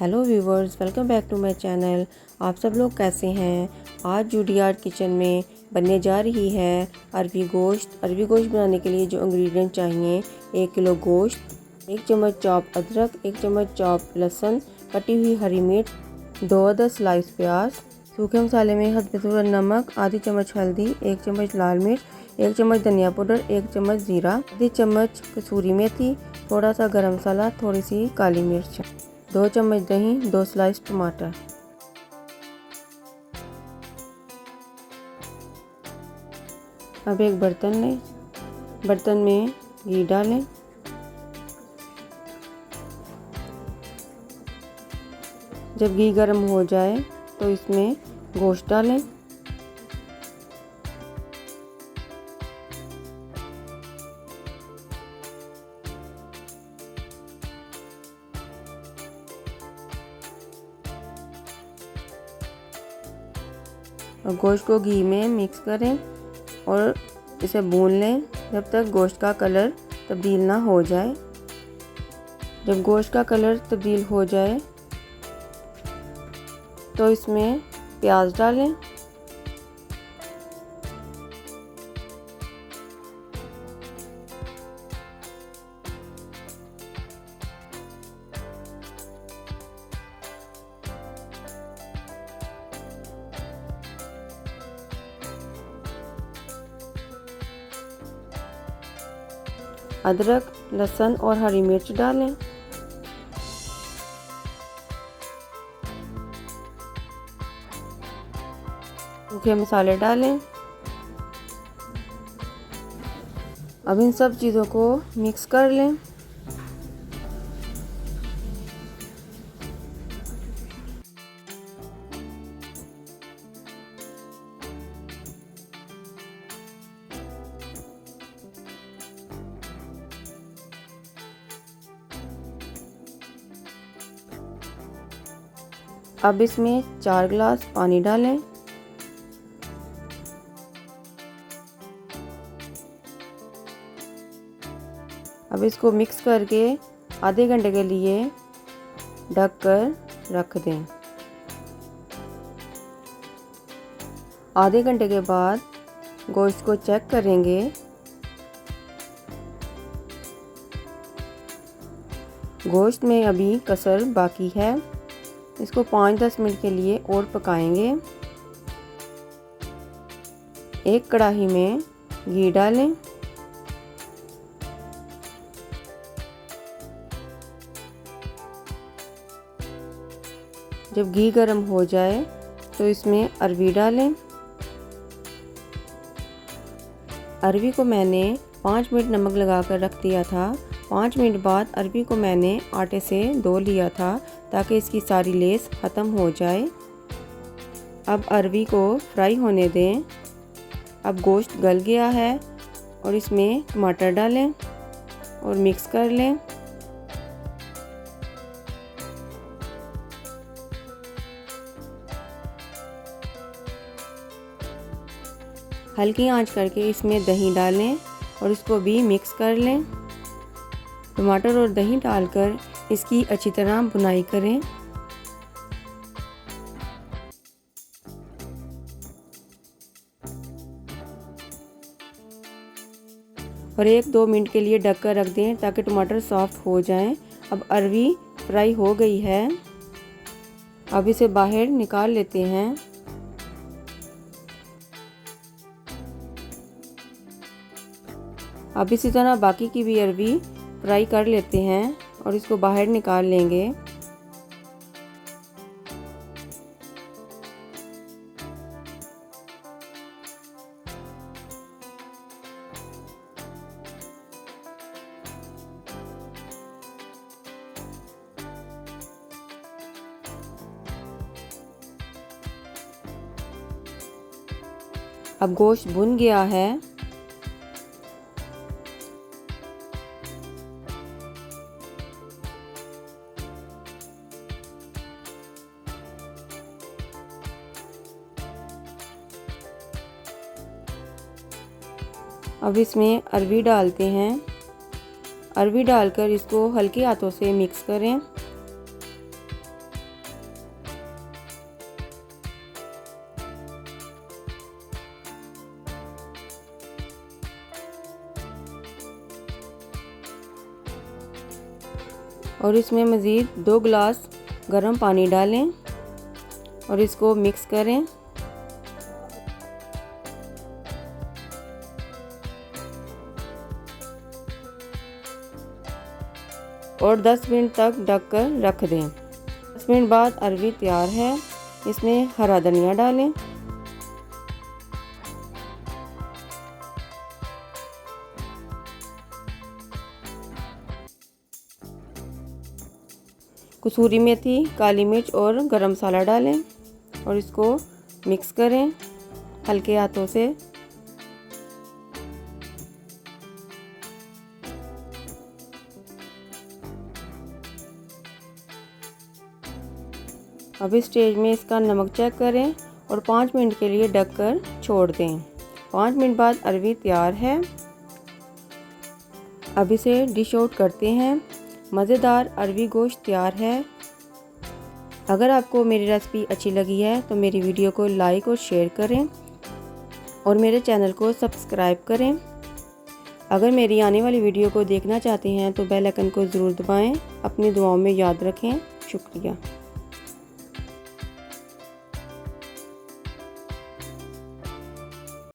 Hello viewers, welcome back to my channel. आप सब लोग कैसे हैं। आज जूडियार्ड किचन में बनने जा रही है अरबी गोश्त। अरबी गोश्त बनाने के लिए जो इंग्रेडिएंट चाहिए, 1 किलो गोश्त, 1 चम्मच चॉप अदरक, 1 चम्मच चॉप लहसुन, कटी हुई हरी मिर्च, 2 अदद स्लाइस प्याज, सूखे मसाले में हल्दी नमक, आधी चम्मच हल्दी, 1 चम्मच लाल मिर्च, 1 चम्मच धनिया पाउडर, 1 चम्मच ज़ीरा, आधी चम्मच कसूरी मेथी, थोड़ा सा गरम मसाला, थोड़ी सी काली मिर्च, 2 चम्मच दही, 2 स्लाइस टमाटर। अब एक बर्तन लें, बर्तन में घी डालें। जब घी गर्म हो जाए तो इसमें गोश्त डालें। और गोश्त को घी में मिक्स करें और इसे भून लें जब तक गोश्त का कलर तब्दील ना हो जाए। जब गोश्त का कलर तब्दील हो जाए तो इसमें प्याज डालें। अदरक, लहसुन और हरी मिर्च डालें। सूखे मसाले डालें। अब इन सब चीज़ों को मिक्स कर लें। अब इसमें 4 गिलास पानी डालें। अब इसको मिक्स करके आधे घंटे के लिए ढक कर रख दें। आधे घंटे के बाद गोश्त को चेक करेंगे। गोश्त में अभी कसर बाकी है। इसको 5-10 मिनट के लिए और पकाएंगे। एक कढ़ाई में घी डालें। जब घी गर्म हो जाए तो इसमें अरबी डालें। अरबी को मैंने 5 मिनट नमक लगाकर रख दिया था। 5 मिनट बाद अरबी को मैंने आटे से धो लिया था ताकि इसकी सारी लेस ख़त्म हो जाए। अब अरबी को फ्राई होने दें। अब गोश्त गल गया है और इसमें टमाटर डालें और मिक्स कर लें। हल्की आंच करके इसमें दही डालें और इसको भी मिक्स कर लें। टमाटर और दही डालकर इसकी अच्छी तरह भुनाई करें। और 1-2 मिनट के लिए ढक कर रख दें ताकि टमाटर सॉफ्ट हो जाएं। अब अरबी फ्राई हो गई है। अब इसे बाहर निकाल लेते हैं। अब इसी तरह बाकी की भी अरबी फ्राई कर लेते हैं और इसको बाहर निकाल लेंगे। अब गोश्त भुन गया है। अब इसमें अरबी डालते हैं। अरबी डालकर इसको हल्के हाथों से मिक्स करें। और इसमें मज़ीद 2 गिलास गर्म पानी डालें और इसको मिक्स करें। और 10 मिनट तक ढककर रख दें। 10 मिनट बाद अरवी तैयार है। इसमें हरा धनिया डालें। कसूरी मेथी, काली मिर्च और गरम मसाला डालें और इसको मिक्स करें हल्के हाथों से। अब इस स्टेज में इसका नमक चेक करें और 5 मिनट के लिए ढककर छोड़ दें। 5 मिनट बाद अरवी तैयार है। अब इसे डिश आउट करते हैं। मज़ेदार अरवी गोश्त तैयार है। अगर आपको मेरी रेसिपी अच्छी लगी है तो मेरी वीडियो को लाइक और शेयर करें और मेरे चैनल को सब्सक्राइब करें। अगर मेरी आने वाली वीडियो को देखना चाहते हैं तो बेल आइकन को ज़रूर दबाएं। अपनी दुआओं में याद रखें। शुक्रिया।